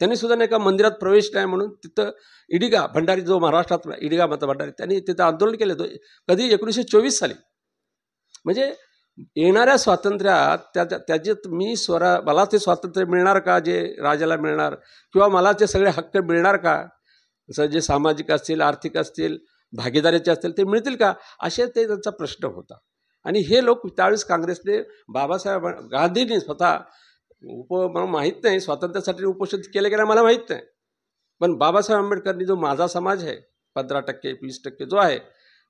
त्यांनी सुद्धा नाही का मंदिरात प्रवेश नाही म्हणून तिथं इडिगा भंडारी, जो महाराष्ट्रात इडिगा मत भंडारी, त्यांनी तिथं आंदोलन केलं होतं. कधी 1924 साली. म्हणजे येणाऱ्या स्वातंत्र्यात त्याच्यात मला ते स्वातंत्र्य मिळणार का जे राजाला मिळणार, किंवा मला ते सगळे हक्क मिळणार का, जसं जे सामाजिक असतील, आर्थिक असतील, भागीदारीचे असतील, ते मिळतील का, असे ते त्यांचा प्रश्न होता. आणि हे लोक त्यावेळेस काँग्रेसने, बाबासाहेब गांधींनी स्वतः मला माहीत नाही स्वातंत्र्यासाठी उपोषण केलं गेलं मला माहीत नाही, पण बाबासाहेब आंबेडकरांनी जो माझा समाज आहे 15%, 20% जो आहे,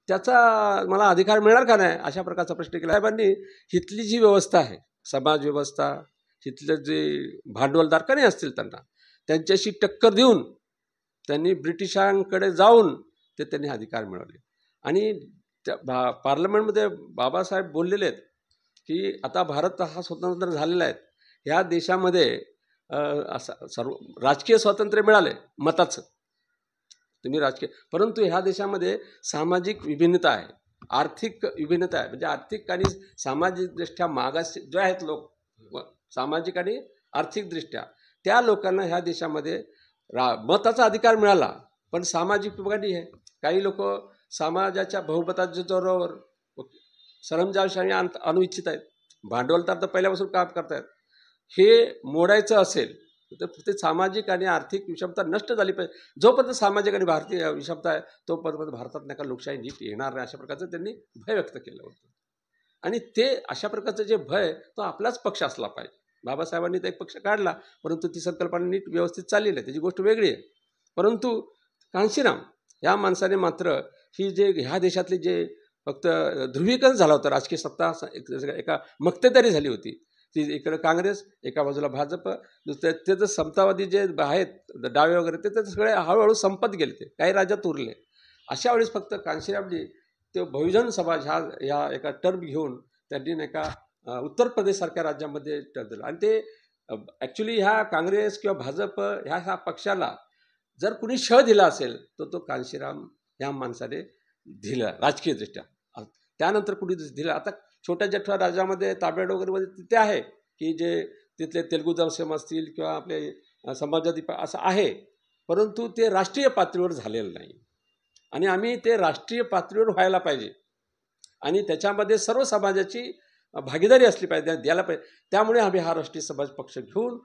त्याचा मला अधिकार मिळणार का नाही, अशा प्रकारचा प्रश्न केला. साहेबांनी हिथली जी व्यवस्था आहे, समाज व्यवस्था, हिथलं जे भांडवलदार का नाही असतील त्यांच्याशी टक्कर देऊन त्यांनी ब्रिटिशांकडे जाऊन त्यांनी अधिकार मिळवले. आणि त्या पार्लमेंटमध्ये बाबासाहेब बोललेले आहेत की आता भारत हा स्वतंत्र झालेला आहे, ह्या देशामध्ये असं सर्व राजकीय स्वातंत्र्य मिळाले मताचं, तुम्ही राजकीय, परंतु ह्या देशामध्ये सामाजिक विभिन्नता आहे, आर्थिक विभिन्नता आहे. म्हणजे आर्थिक आणि सामाजिकदृष्ट्या मागास जे आहेत लोक, सामाजिक आणि आर्थिकदृष्ट्या त्या लोकांना ह्या देशामध्ये मताचा अधिकार मिळाला, पण सामाजिक विभागणी आहे. काही लोक समाजाच्या बहुमताच्या जोरावर सरंजामशाही आणू इच्छित आहेत, भांडवलदार तर पहिल्यापासून काम करतायत. हे मोडायचं असेल तर ते सामाजिक आणि आर्थिक विषमता नष्ट झाली पाहिजे. जोपर्यंत सामाजिक आणि भारतीय विषमता आहे तोपर्यंत भारतात नाही का लोकशाही नीट येणार नाही, अशा प्रकारचं त्यांनी भय व्यक्त केलं होतं. आणि ते अशा प्रकारचं जे भय, तो आपलाच पक्ष असला पाहिजे. बाबासाहेबांनी तर एक पक्ष काढला, परंतु ती संकल्पना नीट व्यवस्थित चाललेली आहे, त्याची गोष्ट वेगळी आहे. परंतु कांशीराम या माणसाने मात्र ही जे ह्या देशातली जे फक्त ध्रुवीकरण झालं होतं, राजकीय सत्ता एका मक्तेदारी झाली होती, ती इकडं काँग्रेस, एका बाजूला भाजप, त्याचं समतावादी जे आहेत डावे वगैरे, ते सगळे हळूहळू संपत गेले, ते काही राज्यात उरले. अशा वेळेस फक्त कांशीरामजी ते बहुजन समाज ह्या एका टर्म घेऊन त्यांनी नाही का उत्तर प्रदेशसारख्या राज्यामध्ये टर्म दिला. आणि ते ॲक्च्युली ह्या काँग्रेस किंवा भाजप ह्या पक्षाला जर कुणी दिला असेल तर तो कांशीराम ह्या माणसाने दिला राजकीयदृष्ट्या. त्यानंतर कुणी दिलं, आता छोट्या जठ्ठा राज्यामध्ये तामिळनाडू वगैरेमध्ये तिथे आहे की जे तिथले तेलुगू देशम असतील किंवा आपले समाजवादी असं आहे, परंतु ते राष्ट्रीय पातळीवर झालेलं नाही. आणि आम्ही ते राष्ट्रीय पातळीवर व्हायला पाहिजे आणि त्याच्यामध्ये सर्व समाजाची भागीदारी असली पाहिजे, द्यायला पाहिजे. त्यामुळे आम्ही हा राष्ट्रीय समाज पक्ष घेऊन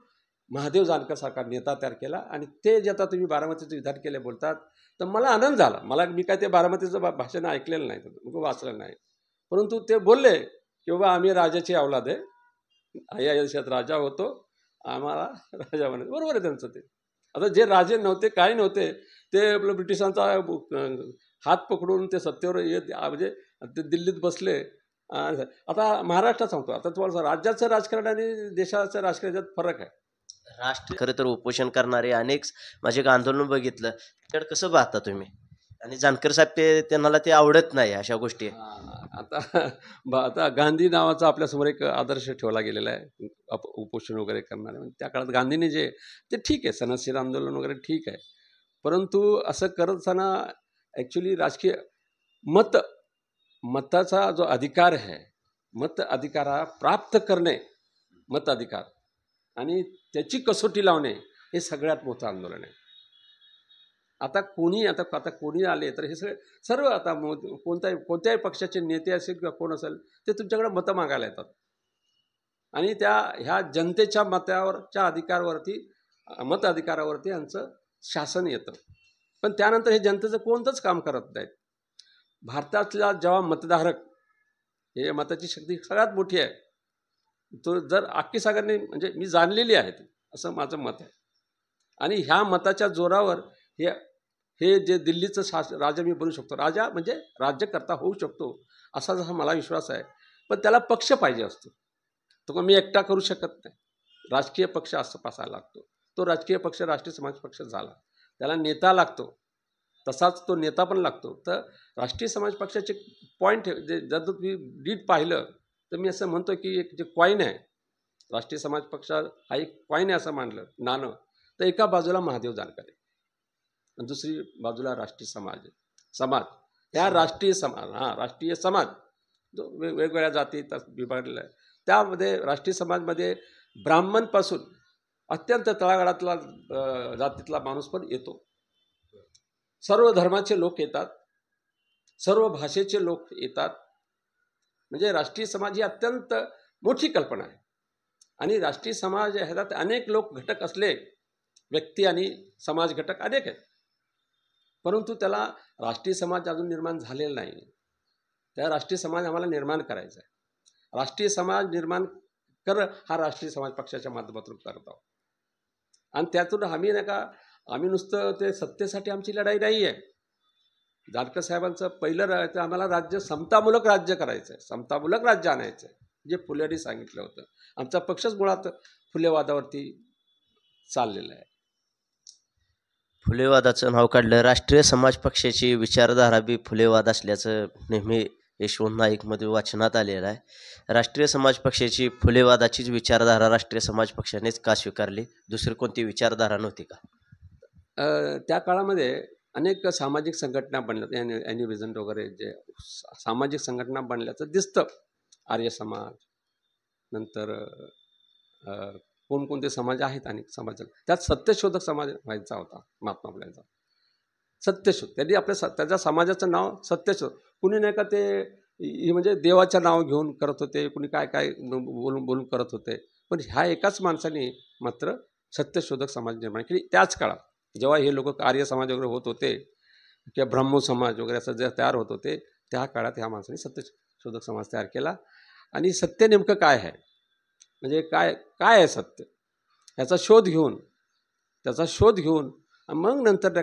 महादेव जानकरसारखा नेता तयार केला. आणि ते जे आता तुम्ही बारामतीचं विधान केले बोलतात, तर मला आनंद झाला. मी काय ते बारामतीचं भाषण ऐकलेलं नाही, वाचलं नाही, परंतु ते बोलले की बाबा आम्ही राजाची औलाद आहे, या देशात राजा होतो, आम्हाला राजा बनायचं. बरोबर आहे त्यांचं ते. आता जे राजे नव्हते, काही नव्हते, ते आपलं ब्रिटिशांचा हात पकडून ते सत्तेवर येत, म्हणजे ते दिल्लीत बसले. आता महाराष्ट्रात सांगतो, आता तुम्हाला राज्याचं राजकारण आणि देशाचं राजकारणात फरक आहे. खरं तर उपोषण करणारे अनेक माझे आंदोलन बघितलं, तर कसं पाहता तुम्ही? आणि जानकर साहेब त्यांना ते आवडत नाही अशा गोष्टी. आता गांधी नावाचा आपल्यासमोर एक आदर्श ठेवला गेलेला आहे उपोषण वगैरे करणारे. त्या काळात गांधींनी जे ते ठीक आहे, सनदशीर आंदोलन वगैरे ठीक आहे, परंतु असं करत असताना ॲक्च्युली राजकीय मताचा जो अधिकार आहे, मत अधिकारा प्राप्त करणे, मत अधिकार आणि त्याची कसोटी लावणे, हे सगळ्यात मोठं आंदोलन आहे. आता कोणी आले तर हे सर्व आता कोणत्याही पक्षाचे नेते असेल किंवा कोण असेल ते तुमच्याकडे मतं मागायला येतात आणि ह्या जनतेच्या मत अधिकारावरती यांचं शासन येतं. पण त्यानंतर हे जनतेचं कोणतंच काम करत नाहीत. भारतातला जेव्हा मतधारक, हे मताची शक्ती सगळ्यात मोठी आहे, तो जर अक्कीसागरने म्हणजे मी जाणलेली आहे असं माझं मत आहे. आणि ह्या मताच्या जोरावर हे जे दिल्लीचं राजा मी बनू शकतो, राजा म्हणजे राज्यकर्ता होऊ शकतो असा जसा मला विश्वास आहे. पण त्याला पक्ष पाहिजे असतो, तो मी एकटा करू शकत नाही. राजकीय पक्ष असायला लागतो. तो राजकीय पक्ष राष्ट्रीय समाज पक्ष झाला, त्याला नेता लागतो, तसाच तो नेता पण लागतो. तर राष्ट्रीय समाज पक्षाचे पॉईंट जर तुम्ही नीट पाहिलं तर मी असं म्हणतो की एक जे कॉईन आहे, राष्ट्रीय समाज पक्ष हा एक कॉईन आहे असं मानलं नाणं, तर एका बाजूला महादेव जानकर आहे आणि दुसरी बाजूला राष्ट्रीय समाज त्या राष्ट्रीय समाज जो वेगवेगळ्या जाती विभागलेला आहे. त्यामध्ये राष्ट्रीय समाजमध्ये ब्राह्मणपासून अत्यंत तळागाळातला जातीतला माणूस पण येतो. सर्व धर्माचे लोक येतात, सर्व भाषेचे लोक येतात. म्हणजे राष्ट्रीय समाज ही अत्यंत मोठी कल्पना आहे. आणि राष्ट्रीय समाज ह्याच्यात अनेक लोक घटक असले, व्यक्ती आणि समाज घटक अनेक आहेत, परंतु त्याला राष्ट्रीय समाज अजून निर्माण झालेला नाही. त्या राष्ट्रीय समाज आम्हाला निर्माण करायचा आहे. राष्ट्रीय समाज निर्माण हा राष्ट्रीय समाज पक्षाच्या माध्यमातून करत आहोत. आणि त्यातून आम्ही नुसतं ते सत्तेसाठी आमची लढाई नाही आहे. जानकर साहेबांचं पहिलं आम्हाला राज्य समतामूलक राज्य करायचं आहे, समतामूलक राज्य आणायचं आहे, जे फुलेंनी सांगितलं होतं. आमचा पक्षच मुळात फुलेवादावरती चाललेला आहे. फुलेवादाचं नाव काढलं. राष्ट्रीय समाज पक्षाची विचारधारा बी फुलेवाद असल्याचं नेहमी यशवंत नाईकमध्ये वाचनात आलेलं आहे. राष्ट्रीय समाज पक्षाची फुलेवादाचीच विचारधारा राष्ट्रीय समाज पक्षानेच का स्वीकारली? दुसरी कोणती विचारधारा नव्हती का? त्या काळामध्ये अनेक सामाजिक संघटना बनल्या, ॲनिव्हिजन वगैरे जे सामाजिक संघटना बनल्याचं दिसतं. आर्य समाज, नंतर कोणकोणते समाज आहेत अनेक समाज. त्यात सत्यशोधक समाज व्हायचा होता महात्मा फुलेंचा. सत्यशोध, त्यांनी त्याच्या समाजाचं नाव सत्यशोध. कुणी नाही का ते म्हणजे देवाचं नाव घेऊन करत होते, कुणी काय काय बोलून करत होते. पण ह्या एकाच माणसाने मात्र सत्यशोधक समाज निर्माण केली. त्याच काळात जेव्हा हे लोक आर्य समाज वगैरे होत होते किंवा ब्रह्मो समाज वगैरे असं जे तयार होत होते, त्या काळात ह्या माणसाने सत्यशोधक समाज तयार केला. आणि सत्य नेमकं काय आहे, म्हणजे काय आहे सत्य, त्याचा शोध घेऊन मग नंतर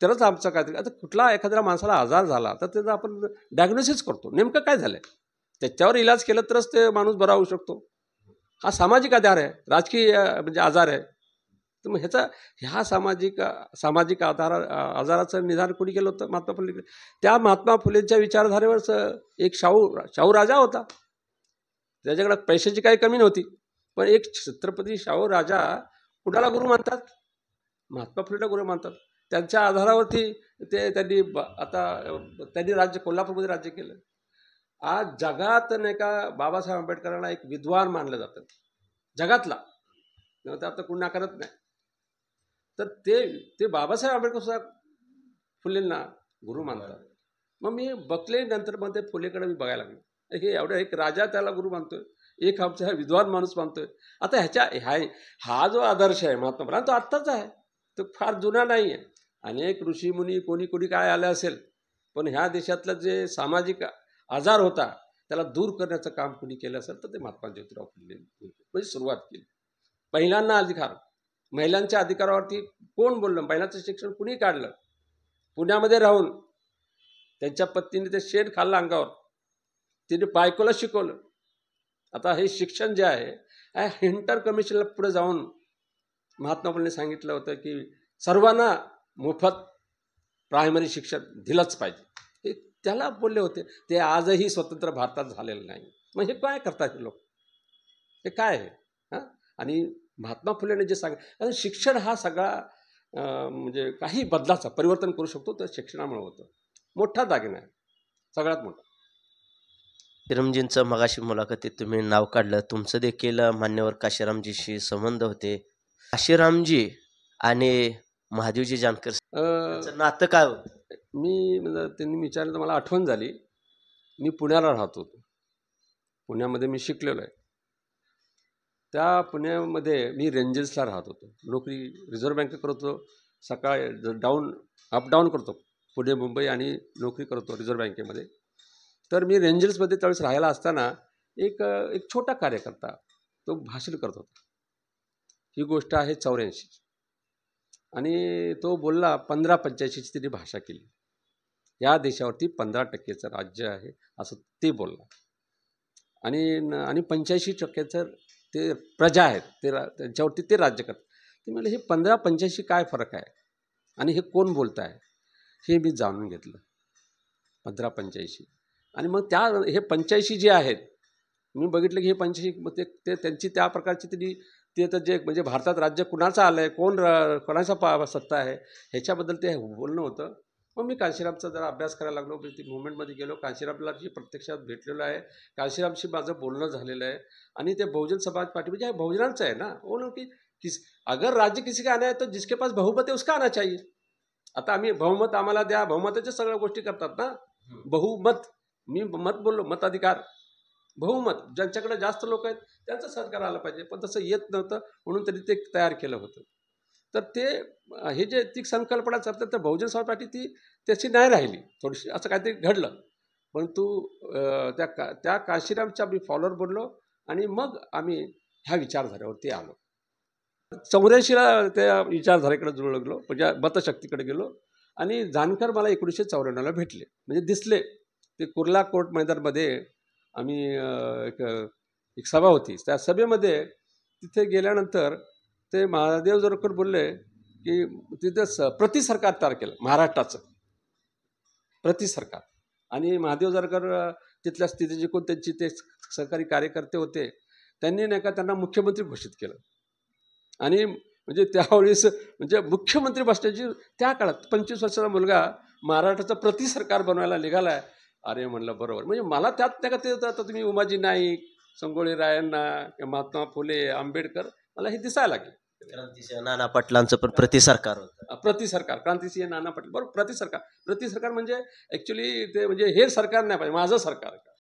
तरच आमचं काय. आता कुठला एखाद्या माणसाला आजार झाला तर त्याचा आपण डायग्नोसिस करतो, नेमकं काय झालं आहे त्याच्यावर इलाज केलं तरच ते माणूस बरा होऊ शकतो. हा सामाजिक आधार आहे, राजकीय म्हणजे आजार आहे. तर मग ह्या सामाजिक आजाराचं निदान कोणी केलं होतं? महात्मा फुले. त्या महात्मा फुलेंच्या विचारधारेवरच एक शाहू राजा होता, त्याच्याकडे पैशाची काही कमी नव्हती. पण एक छत्रपती शाहू राजा कुणाला गुरु मानतात? महात्मा फुलेला गुरु मानतात. त्यांच्या आधारावरती त्यांनी कोल्हापूरमध्ये राज्य केलं. आज जगात नाही का बाबासाहेब आंबेडकरांना एक विद्वान मानलं जातं जगातला, आता कोणी नाकारत नाही. तर ते बाबासाहेब आंबेडकर सुद्धा फुलेंना गुरु मानतात. मग मी बघले नंतर मग ते फुलेकडे मी बघायला लागलो. हे एवढं एक राजा त्याला गुरु मानतोय, एक आमचा विद्वान माणूस मानतोय. आता हा जो आदर्श आहे महात्मा फुले, तो आत्ताचा आहे, तो फार जुना नाही आहे. अनेक ऋषीमुनी कोणी काय आलं असेल, पण ह्या देशातलं जे सामाजिक आजार होता त्याला दूर करण्याचं काम कुणी केलं असेल तर ते महात्मा ज्योतिराव फुले म्हणजे सुरुवात केली. महिलांच्या अधिकारावरती कोण बोललं? महिलांचं शिक्षण कुणी काढलं? पुण्यामध्ये राहून त्यांच्या पत्नीने ते शेण खाल्लं अंगावर, तिने बायकोला शिकवलं. आता हे शिक्षण जे आहे हिंटर कमिशनला पुढे जाऊन महात्मा फुलेंनी सांगितलं होतं की सर्वांना मोफत प्रायमरी शिक्षण दिलंच पाहिजे. हे त्याला बोलले होते. ते आजही स्वतंत्र भारतात झालेलं नाही. मग हे काय करतात हे लोक? हे काय आहे? आणि महात्मा फुलेने जे कारण शिक्षण हा सगळा म्हणजे काही बदलाचा परिवर्तन करू शकतो तर शिक्षणामुळे होतं. मोठा दागिना आहे, सगळ्यात मोठा. काशीरामजींचं मगाशी मुलाखतीत तुम्ही नाव काढलं. तुमचं देखील मान्यवर काशीरामजीशी संबंध होते. काशीरामजी आणि महादेवजी जानकर अ, त्यांचं नातं काय होतं? मी म्हणजे त्यांनी विचारलं तर मला आठवण झाली. मी पुण्याला राहत होतो. पुण्यामध्ये मी शिकलेलो आहे. त्या पुण्यामध्ये मी रेंजर्सला राहत होतो. नोकरी रिझर्व्ह बँक करत होतो. सकाळी अप डाऊन करतो. पुणे मुंबई आणि नोकरी करतो रिझर्व्ह बँकेमध्ये. तर मी रेंजर्समध्ये त्यावेळेस राहायला असताना एक छोटा कार्यकर्ता तो भाषण करत होता. ही गोष्ट आहे 84 आणि तो बोलला 1585ची त्यांनी भाषा केली. या देशावरती 15% राज्य आहे असं ते बोलला. आणि 85% ते प्रजा आहेत, त्यांच्यावरती ते राज्य करतात. ते म्हणले हे 15-85 काय फरक आहे आणि हे कोण बोलत आहे हे मी जाणून घेतलं. 15-85 आणि मग हे 85 जे आहेत मी बघितलं की हे 85 मग ते त्यांची त्या प्रकारची ते तर जे म्हणजे भारतात राज्य कुणाचं आलं आहे, कोणाचा सत्ता आहे ह्याच्याबद्दल ते बोलणं होतं. मग मी कांशीरामचा जरा अभ्यास करायला लागलो. मी ती मुवमेंटमध्ये गेलो. कांशीरामला प्रत्यक्षात भेटलेलो आहे. कांशीरामशी माझं बोलणं झालेलं आहे आणि ते बहुजन समाज पार्टी म्हणजे हे बहुजनांचं आहे ना. वो लोग की अगर राज्य किसी का आना है तो जिसके पास बहुमत है उसका आना चाहिए. आता आम्ही बहुमत आम्हाला द्या, बहुमताच्या सगळ्या गोष्टी करतात ना. बहुमत मी मत बोललो, मताधिकार. बहुमत ज्यांच्याकडे जास्त लोक आहेत त्यांचं सरकार आलं पाहिजे, पण तसं येत नव्हतं म्हणून त्यांनी ते तयार केलं होतं. तर ते हे जे ती संकल्पना चालतात तर बहुजन समाज पार्टी त्याची नाही राहिली, थोडीशी असं काहीतरी घडलं. परंतु त्या काशीरामच्या मी फॉलोअर बनलो आणि मग आम्ही ह्या विचारधारेवरती आलो. 84ला त्या विचारधारेकडे जुळू लागलो, म्हणजे मतशक्तीकडे गेलो आणि जानकर मला 1994ला भेटले, म्हणजे दिसले. ते कुर्ला कोर्ट मैदानमध्ये आम्ही एक सभा होती. त्या सभेमध्ये तिथे गेल्यानंतर ते महादेव जानकर बोलले की तिथं प्रतिसरकार तयार केलं महाराष्ट्राचं प्रतिसरकार. आणि महादेव जानकर तिथल्या स्थिती जे कोण त्यांची ते सहकारी कार्यकर्ते होते त्यांनी नाही का त्यांना मुख्यमंत्री घोषित केलं. आणि म्हणजे त्यावेळेस म्हणजे मुख्यमंत्री बसण्याची त्या काळात 25 वर्षाचा मुलगा महाराष्ट्राचं प्रतिसरकार बनवायला निघाला आहे. अरे म्हणलं बरोबर. म्हणजे मला त्यात नाही का ते आता तुम्ही उमाजी नाईक, संगोळी रायांना, महात्मा फुले, आंबेडकर मला हे दिसायला लागले. क्रांतिसिंह नाना पाटलांचं पण प्रतिसरकार होतं. प्रतिसरकार, क्रांतिसिंह नाना पाटील बरोबर. प्रतिसरकार म्हणजे ॲक्च्युली ते म्हणजे हे सरकार नाही पाहिजे, माझं सरकार.